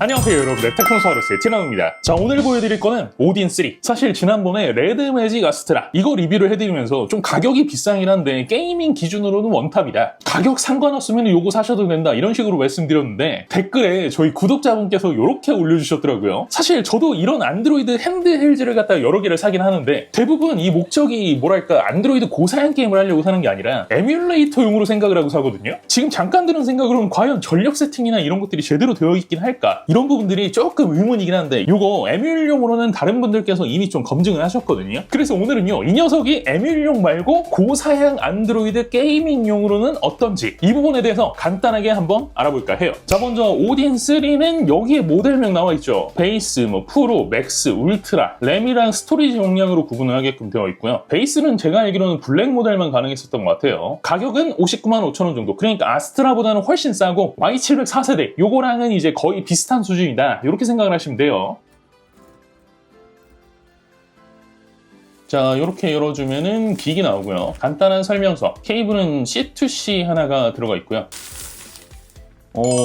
안녕하세요 여러분들, 테크노사우루스의 티나노입니다. 자, 오늘 보여드릴 거는 오딘 3. 사실 지난번에 레드 매직 아스트라 이거 리뷰를 해드리면서 좀 가격이 비싸긴 한데 게이밍 기준으로는 원탑이다, 가격 상관없으면 요거 사셔도 된다, 이런 식으로 말씀드렸는데 댓글에 저희 구독자분께서 이렇게 올려주셨더라고요. 사실 저도 이런 안드로이드 핸드헬즈를 갖다가 여러 개를 사긴 하는데 대부분 이 목적이 뭐랄까 안드로이드 고사양 게임을 하려고 사는 게 아니라 에뮬레이터용으로 생각을 하고 사거든요. 지금 잠깐 드는 생각으로는 과연 전력 세팅이나 이런 것들이 제대로 되어 있긴 할까, 이런 부분들이 조금 의문이긴 한데 요거 에뮬용으로는 다른 분들께서 이미 좀 검증을 하셨거든요. 그래서 오늘은요 이 녀석이 에뮬용 말고 고사양 안드로이드 게이밍용으로는 어떤지 이 부분에 대해서 간단하게 한번 알아볼까 해요. 자, 먼저 오딘 3는 여기에 모델명 나와 있죠. 베이스, 프로, 맥스, 울트라, 램이랑 스토리지 용량으로 구분을 하게끔 되어 있고요. 베이스는 제가 알기로는 블랙 모델만 가능했었던 것 같아요. 가격은 59만 5천 원 정도, 그러니까 아스트라보다는 훨씬 싸고 Y700 4세대 요거랑은 이제 거의 비슷한 수준이다, 이렇게 생각을 하시면 돼요. 자, 이렇게 열어주면은 기기 나오고요. 간단한 설명서, 케이블은 C2C 하나가 들어가 있고요.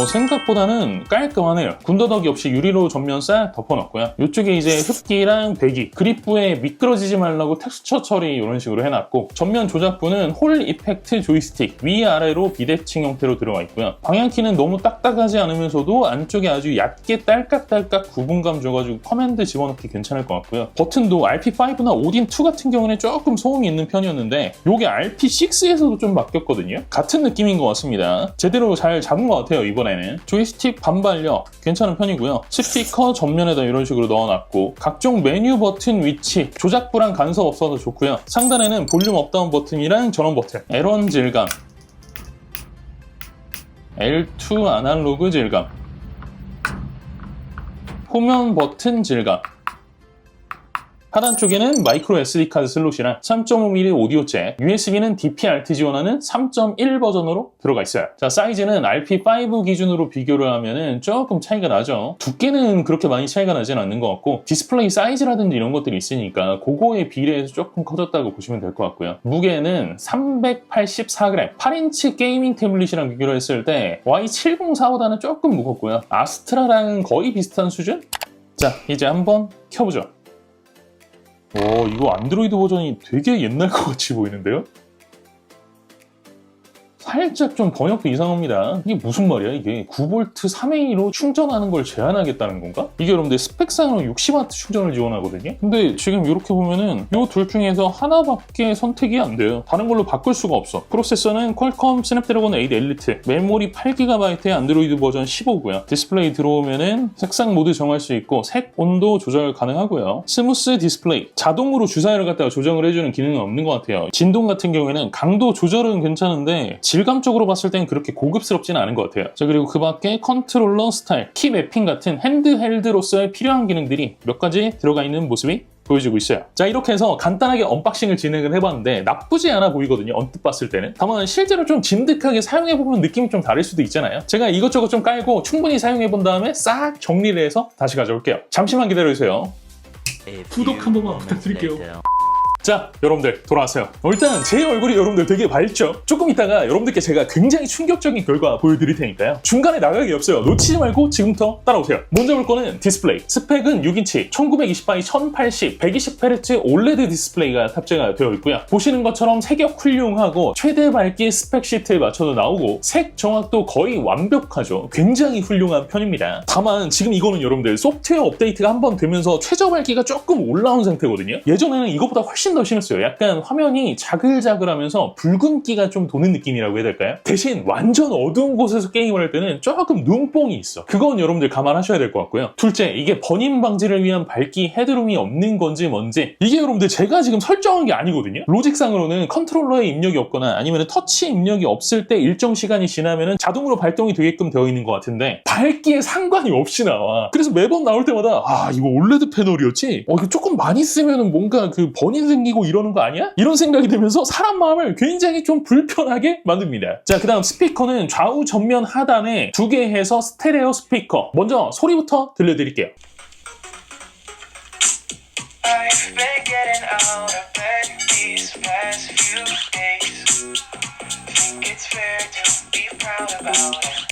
생각보다는 깔끔하네요. 군더더기 없이 유리로 전면 싹 덮어놨고요. 이쪽에 이제 흡기랑 배기, 그립부에 미끄러지지 말라고 텍스처 처리 이런 식으로 해놨고, 전면 조작부는 홀 이펙트 조이스틱 위아래로 비대칭 형태로 들어가 있고요. 방향키는 너무 딱딱하지 않으면서도 안쪽에 아주 얕게 딸깍딸깍 구분감 줘가지고 커맨드 집어넣기 괜찮을 것 같고요. 버튼도 RP5나 오딘2 같은 경우는 조금 소음이 있는 편이었는데 요게 RP6에서도 좀 바뀌었거든요. 같은 느낌인 것 같습니다. 제대로 잘 잡은 것 같아요. 이번에는 조이스틱 반발력 괜찮은 편이고요. 스피커 전면에다 이런 식으로 넣어놨고, 각종 메뉴 버튼 위치 조작부랑 간섭 없어서 좋고요. 상단에는 볼륨 업다운 버튼이랑 전원 버튼, L1 질감, L2 아날로그 질감, 후면 버튼 질감, 하단 쪽에는 마이크로 SD카드 슬롯이랑 3.5mm 오디오 잭, USB는 DP-RT 지원하는 3.1 버전으로 들어가 있어요. 자, 사이즈는 RP5 기준으로 비교를 하면은 조금 차이가 나죠. 두께는 그렇게 많이 차이가 나진 않는 것 같고, 디스플레이 사이즈라든지 이런 것들이 있으니까 그거에 비례해서 조금 커졌다고 보시면 될 것 같고요. 무게는 384g, 8인치 게이밍 태블릿이랑 비교를 했을 때 Y7045보다는 조금 무겁고요. 아스트라랑 거의 비슷한 수준? 자, 이제 한번 켜보죠. 이거 안드로이드 버전이 되게 옛날 것 같이 보이는데요? 살짝 좀 번역도 이상합니다. 이게 무슨 말이야 이게? 9V 3A로 충전하는 걸 제한하겠다는 건가? 이게 여러분들 스펙상으로 60W 충전을 지원하거든요? 근데 지금 이렇게 보면은 이 둘 중에서 하나밖에 선택이 안 돼요. 다른 걸로 바꿀 수가 없어. 프로세서는 퀄컴 스냅드래곤 8 엘리트, 메모리 8GB의 안드로이드 버전 15고요. 디스플레이 들어오면은 색상 모드 정할 수 있고 색, 온도 조절 가능하고요. 스무스 디스플레이, 자동으로 주사위를 갖다가 조정을 해주는 기능은 없는 것 같아요. 진동 같은 경우에는 강도 조절은 괜찮은데 질감적으로 봤을 땐 그렇게 고급스럽지는 않은 것 같아요. 자, 그리고 그 밖에 컨트롤러 스타일, 키 매핑 같은 핸드헬드로서의 필요한 기능들이 몇 가지 들어가 있는 모습이 보여주고 있어요. 자, 이렇게 해서 간단하게 언박싱을 진행을 해봤는데 나쁘지 않아 보이거든요, 언뜻 봤을 때는. 다만 실제로 좀 진득하게 사용해보면 느낌이 좀 다를 수도 있잖아요. 제가 이것저것 좀 깔고 충분히 사용해본 다음에 싹 정리를 해서 다시 가져올게요. 잠시만 기다려주세요. 구독 한 번만 부탁드릴게요. 자, 여러분들 돌아왔어요. 일단 제 얼굴이 여러분들 되게 밝죠? 조금 있다가 여러분들께 제가 굉장히 충격적인 결과 보여드릴 테니까요. 중간에 나가기 없어요. 놓치지 말고 지금부터 따라오세요. 먼저 볼 거는 디스플레이. 스펙은 6인치 1920x 1080 120Hz OLED 디스플레이가 탑재가 되어 있고요. 보시는 것처럼 색역 훌륭하고 최대 밝기 스펙 시트에 맞춰서 나오고 색 정확도 거의 완벽하죠. 굉장히 훌륭한 편입니다. 다만 지금 이거는 여러분들 소프트웨어 업데이트가 한번 되면서 최저 밝기가 조금 올라온 상태거든요. 예전에는 이것보다 훨씬 더 심했어요. 약간 화면이 자글자글하면서 붉은기가 좀 도는 느낌이라고 해야 될까요? 대신 완전 어두운 곳에서 게임을 할 때는 조금 눈뽕이 있어. 그건 여러분들 감안하셔야 될 것 같고요. 둘째, 이게 버님 방지를 위한 밝기 헤드룸이 없는 건지 뭔지, 이게 여러분들 제가 지금 설정한 게 아니거든요. 로직상으로는 컨트롤러에 입력이 없거나 아니면 터치 입력이 없을 때 일정 시간이 지나면 자동으로 발동이 되게끔 되어 있는 것 같은데 밝기에 상관이 없이 나와. 그래서 매번 나올 때마다 이거 올레드 패널이었지? 이거 조금 많이 쓰면 뭔가 그 버닝 생기고 이러는 거 아니야? 이런 생각이 들면서 사람 마음을 굉장히 좀 불편하게 만듭니다. 자, 그 다음 스피커는 좌우 전면 하단에 2개 해서 스테레오 스피커. 먼저 소리부터 들려드릴게요. I've been getting out of bed these past few days. Think it's fair to be proud about it.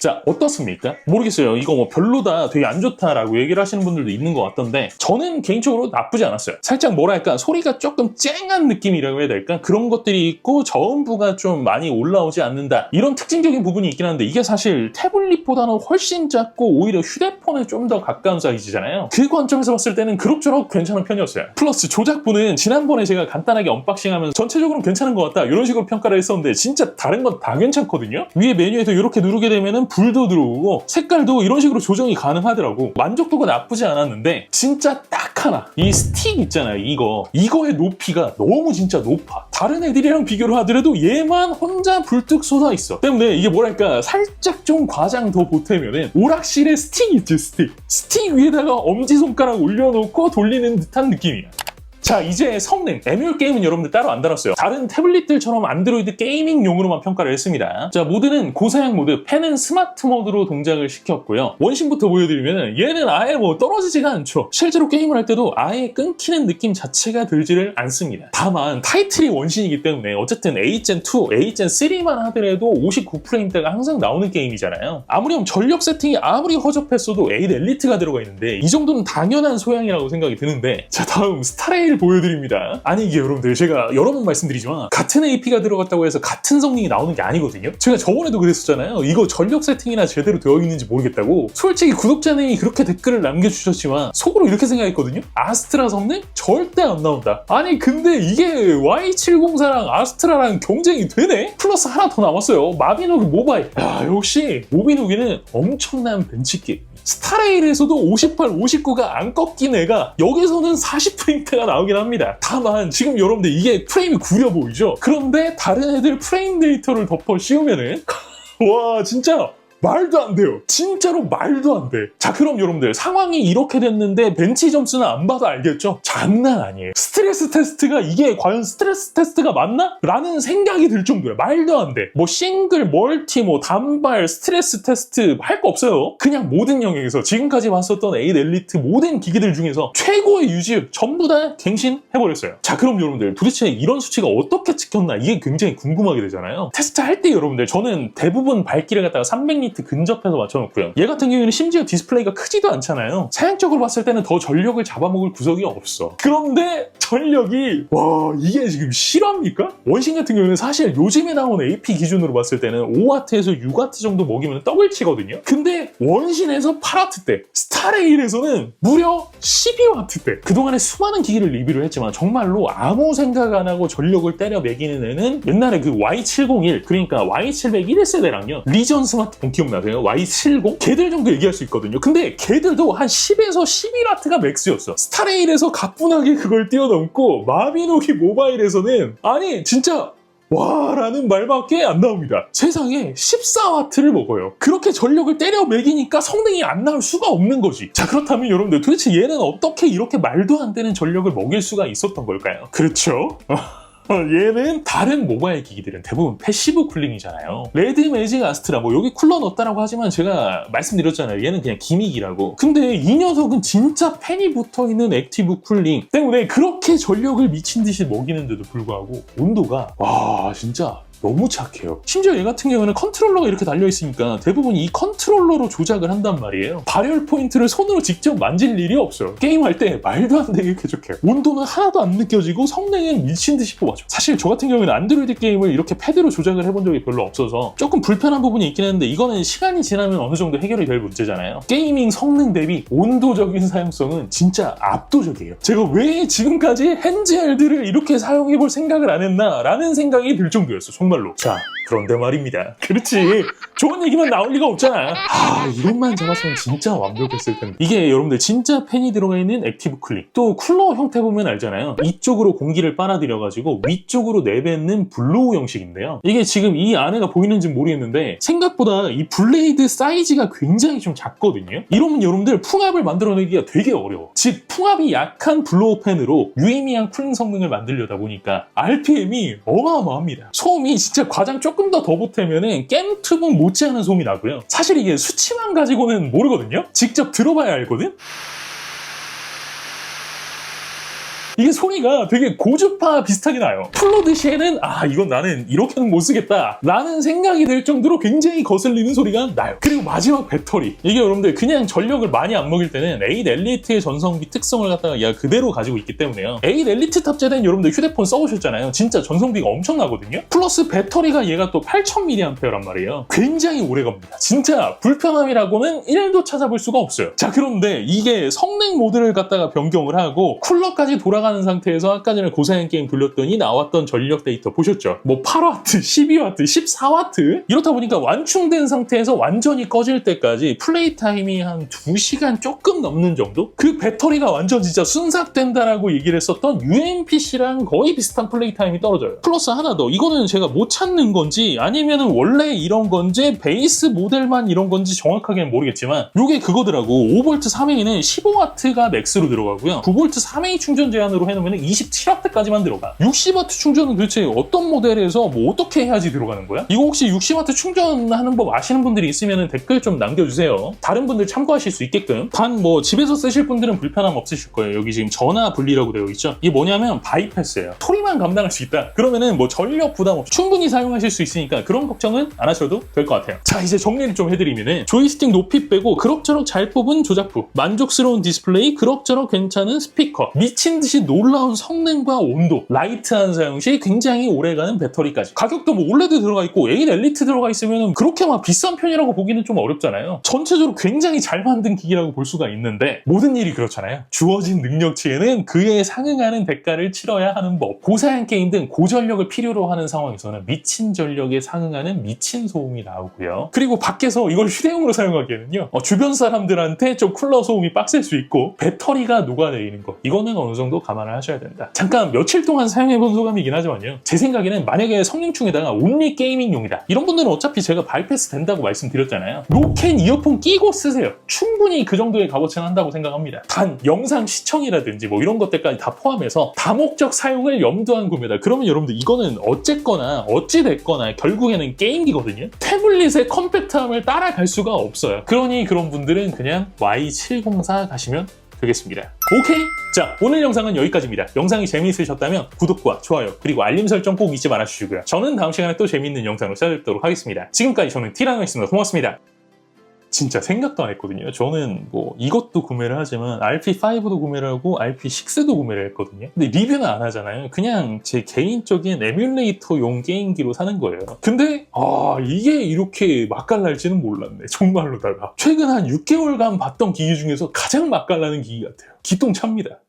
자, 어떻습니까? 모르겠어요. 이거 뭐 별로다, 되게 안 좋다라고 얘기를 하시는 분들도 있는 것 같던데 저는 개인적으로 나쁘지 않았어요. 살짝 뭐랄까 소리가 조금 쨍한 느낌이라고 해야 될까? 그런 것들이 있고 저음부가 좀 많이 올라오지 않는다. 이런 특징적인 부분이 있긴 한데 이게 사실 태블릿보다는 훨씬 작고 오히려 휴대폰에 좀 더 가까운 사이즈잖아요. 그 관점에서 봤을 때는 그럭저럭 괜찮은 편이었어요. 플러스 조작부는 지난번에 제가 간단하게 언박싱하면서 전체적으로 괜찮은 것 같다 이런 식으로 평가를 했었는데 진짜 다른 건 다 괜찮거든요. 위에 메뉴에서 이렇게 누르게 되면은 불도 들어오고 색깔도 이런 식으로 조정이 가능하더라고. 만족도가 나쁘지 않았는데 진짜 딱 하나 이 스틱 있잖아요. 이거의 높이가 너무 진짜 높아. 다른 애들이랑 비교를 하더라도 얘만 혼자 불뚝 솟아 있어. 때문에 이게 뭐랄까 살짝 좀 과장 더 보태면은 오락실에 스틱 있지, 스틱 위에다가 엄지손가락 올려놓고 돌리는 듯한 느낌이야. 자, 이제 성능. 에뮬 게임은 여러분들 따로 안 달았어요. 다른 태블릿들처럼 안드로이드 게이밍용으로만 평가를 했습니다. 자, 모드는 고사양 모드, 펜은 스마트 모드로 동작을 시켰고요. 원심부터 보여드리면 얘는 아예 뭐 떨어지지가 않죠. 실제로 게임을 할 때도 아예 끊기는 느낌 자체가 들지를 않습니다. 다만 타이틀이 원신이기 때문에 어쨌든 Agen2, Agen3만 하더라도 59프레임대가 항상 나오는 게임이잖아요. 아무렴 전력 세팅이 아무리 허접했어도 A 엘리트가 들어가 있는데 이 정도는 당연한 소양이라고 생각이 드는데 자, 다음 스타레일 보여드립니다. 아니 이게 여러분들 제가 여러 번 말씀드리지만 같은 AP가 들어갔다고 해서 같은 성능이 나오는 게 아니거든요. 제가 저번에도 그랬었잖아요. 이거 전력 세팅이나 제대로 되어 있는지 모르겠다고. 솔직히 구독자님이 그렇게 댓글을 남겨주셨지만 속으로 이렇게 생각했거든요. 아스트라 성능? 절대 안 나온다. 아니 근데 이게 Y704랑 아스트라랑 경쟁이 되네? 플러스 하나 더 남았어요. 마비노기 모바일. 야, 역시 모비노기는 엄청난 벤치게임. 스타레일에서도 58, 59가 안 꺾인 애가 여기서는 40프레임대가 나오긴 합니다. 다만 지금 여러분들 이게 프레임이 구려 보이죠? 그런데 다른 애들 프레임 데이터를 덮어 씌우면은 와 진짜 말도 안 돼요. 진짜로 말도 안 돼. 자, 그럼 여러분들 상황이 이렇게 됐는데 벤치 점수는 안 봐도 알겠죠? 장난 아니에요. 스트레스 테스트가 이게 과연 스트레스 테스트가 맞나? 라는 생각이 들 정도야. 말도 안 돼. 뭐 싱글, 멀티, 뭐 단발, 스트레스 테스트 할 거 없어요. 그냥 모든 영역에서 지금까지 봤었던 A 엘리트 모든 기기들 중에서 최고의 유지율 전부 다 갱신해버렸어요. 자, 그럼 여러분들 도대체 이런 수치가 어떻게 찍혔나 이게 굉장히 궁금하게 되잖아요. 테스트 할 때 여러분들 저는 대부분 밝기를 갖다가 300 근접해서 맞춰놓고요. 얘 같은 경우에는 심지어 디스플레이가 크지도 않잖아요. 사양적으로 봤을 때는 더 전력을 잡아먹을 구석이 없어. 그런데 전력이 와 이게 지금 실화입니까? 원신 같은 경우는 사실 요즘에 나온 AP 기준으로 봤을 때는 5W에서 6W 정도 먹이면 떡을 치거든요. 근데 원신에서 8W대, 스타레일에서는 무려 12W대. 그동안에 수많은 기기를 리뷰를 했지만 정말로 아무 생각 안 하고 전력을 때려 매기는 애는 옛날에 그 Y701 그러니까 Y700 1세대랑요. 리전 스마트폰 기억나세요? Y70? 걔들 정도 얘기할 수 있거든요. 근데 걔들도 한 10에서 11W가 맥스였어. 스타레일에서 가뿐하게 그걸 뛰어넘고 마비노기 모바일에서는 아니 진짜 와 라는 말밖에 안 나옵니다. 세상에 14W를 먹어요. 그렇게 전력을 때려 매기니까 성능이 안 나올 수가 없는 거지. 자, 그렇다면 여러분들 도대체 얘는 어떻게 이렇게 말도 안 되는 전력을 먹일 수가 있었던 걸까요? 그렇죠? 얘는 다른 모바일 기기들은 대부분 패시브 쿨링이잖아요. 레드 매직 아스트라 뭐 여기 쿨러 넣었다라고 하지만 제가 말씀드렸잖아요. 얘는 그냥 기믹이라고. 근데 이 녀석은 진짜 팬이 붙어있는 액티브 쿨링 때문에 그렇게 전력을 미친 듯이 먹이는데도 불구하고 온도가 와 진짜 너무 착해요. 심지어 얘 같은 경우는 컨트롤러가 이렇게 달려있으니까 대부분 이 컨트롤러로 조작을 한단 말이에요. 발열 포인트를 손으로 직접 만질 일이 없어요. 게임할 때 말도 안 되게 쾌적해요. 온도는 하나도 안 느껴지고 성능은 미친 듯이 뽑아줘. 사실 저 같은 경우는 안드로이드 게임을 이렇게 패드로 조작을 해본 적이 별로 없어서 조금 불편한 부분이 있긴 했는데 이거는 시간이 지나면 어느 정도 해결이 될 문제잖아요. 게이밍 성능 대비 온도적인 사용성은 진짜 압도적이에요. 제가 왜 지금까지 핸즈헬드를 이렇게 사용해볼 생각을 안 했나 라는 생각이 들 정도였어. 정말로. 자, 그런데 말입니다. 그렇지. 좋은 얘기만 나올 리가 없잖아. 이것만 잡았으면 진짜 완벽했을 텐데. 이게 여러분들 진짜 팬이 들어가 있는 액티브 쿨링. 또 쿨러 형태 보면 알잖아요. 이쪽으로 공기를 빨아들여가지고 위쪽으로 내뱉는 블로우 형식인데요. 이게 지금 이 안에가 보이는지 모르겠는데 생각보다 이 블레이드 사이즈가 굉장히 좀 작거든요. 이러면 여러분들 풍압을 만들어내기가 되게 어려워. 즉 풍압이 약한 블로우 팬으로 유의미한 쿨링 성능을 만들려다 보니까 RPM이 어마어마합니다. 소음이 진짜 과장 조금 더 보태면은 겜투브 못지않은 소음이 나고요. 사실 이게 수치만 가지고는 모르거든요. 직접 들어봐야 알거든. 이게 소리가 되게 고주파 비슷하게 나요. 플러드 시에는 이건 나는 이렇게는 못 쓰겠다 라는 생각이 들 정도로 굉장히 거슬리는 소리가 나요. 그리고 마지막 배터리, 이게 여러분들 그냥 전력을 많이 안 먹일 때는 8 엘리트의 전성비 특성을 갖다가 얘가 그대로 가지고 있기 때문에요. 8 엘리트 탑재된 여러분들 휴대폰 써보셨잖아요. 진짜 전성비가 엄청나거든요. 플러스 배터리가 얘가 또 8000mAh란 말이에요. 굉장히 오래 갑니다. 진짜 불편함이라고는 1도 찾아볼 수가 없어요. 자, 그런데 이게 성능 모드를 갖다가 변경을 하고 쿨러까지 돌아가는 상태에서 아까 전에 고사양 게임 돌렸더니 나왔던 전력 데이터 보셨죠? 뭐 8W, 12W, 14W 이렇다 보니까 완충된 상태에서 완전히 꺼질 때까지 플레이 타임이 한 2시간 조금 넘는 정도? 그 배터리가 완전 진짜 순삭된다라고 얘기를 했었던 UMPC랑 거의 비슷한 플레이 타임이 떨어져요. 플러스 하나 더, 이거는 제가 못 찾는 건지 아니면은 원래 이런 건지 베이스 모델만 이런 건지 정확하게는 모르겠지만 이게 그거더라고. 5V 3A는 15W가 맥스로 들어가고요. 9V 3A 충전 제한으로 해놓으면 27W까지만 들어가. 60W 충전은 도대체 어떤 모델에서 뭐 어떻게 해야지 들어가는 거야? 이거 혹시 60W 충전하는 법 아시는 분들이 있으면 댓글 좀 남겨주세요. 다른 분들 참고하실 수 있게끔. 단 뭐 집에서 쓰실 분들은 불편함 없으실 거예요. 여기 지금 전화 분리라고 되어 있죠? 이게 뭐냐면 바이패스예요. 소리만 감당할 수 있다. 그러면은 뭐 전력 부담 없이 충분히 사용하실 수 있으니까 그런 걱정은 안 하셔도 될 것 같아요. 자, 이제 정리를 좀 해드리면은 조이스틱 높이 빼고 그럭저럭 잘 뽑은 조작부, 만족스러운 디스플레이, 그럭저럭 괜찮은 스피커, 미친 듯이 놀라운 성능과 온도, 라이트한 사용 시 굉장히 오래가는 배터리까지. 가격도 뭐 올레드 들어가 있고 8 엘리트 들어가 있으면 그렇게 막 비싼 편이라고 보기는 좀 어렵잖아요. 전체적으로 굉장히 잘 만든 기기라고 볼 수가 있는데 모든 일이 그렇잖아요. 주어진 능력치에는 그에 상응하는 대가를 치러야 하는 법. 고사양 게임 등 고전력을 필요로 하는 상황에서는 미친 전력에 상응하는 미친 소음이 나오고요. 그리고 밖에서 이걸 휴대용으로 사용하기에는요, 주변 사람들한테 좀 쿨러 소음이 빡셀 수 있고 배터리가 녹아내리는 거, 이거는 어느 정도 감안을 하셔야 된다. 잠깐 며칠 동안 사용해본 소감이긴 하지만요, 제 생각에는 만약에 성능충에다가 온리 게이밍용이다 이런 분들은 어차피 제가 바이패스 된다고 말씀드렸잖아요. 로켓 이어폰 끼고 쓰세요. 충분히 그 정도의 값어치는 한다고 생각합니다. 단 영상 시청이라든지 뭐 이런 것들까지 다 포함해서 다목적 사용을 염두한 구매다. 그러면 여러분들 이거는 어쨌거나 어찌됐거나 결국에는 게임기거든요. 태블릿의 컴팩트함을 따라갈 수가 없어요. 그러니 그런 분들은 그냥 Y704 가시면 되겠습니다. 오케이? 자, 오늘 영상은 여기까지입니다. 영상이 재미있으셨다면 구독과 좋아요 그리고 알림 설정 꼭 잊지 말아주시고요. 저는 다음 시간에 또 재미있는 영상으로 찾아뵙도록 하겠습니다. 지금까지 저는 티라노였습니다. 고맙습니다. 진짜 생각도 안 했거든요. 저는 뭐 이것도 구매를 하지만 RP5도 구매를 하고 RP6도 구매를 했거든요. 근데 리뷰는 안 하잖아요. 그냥 제 개인적인 에뮬레이터용 게임기로 사는 거예요. 근데 이게 이렇게 맛깔날지는 몰랐네. 정말로다가 최근 한 6개월간 봤던 기기 중에서 가장 맛깔나는 기기 같아요. 기똥차입니다.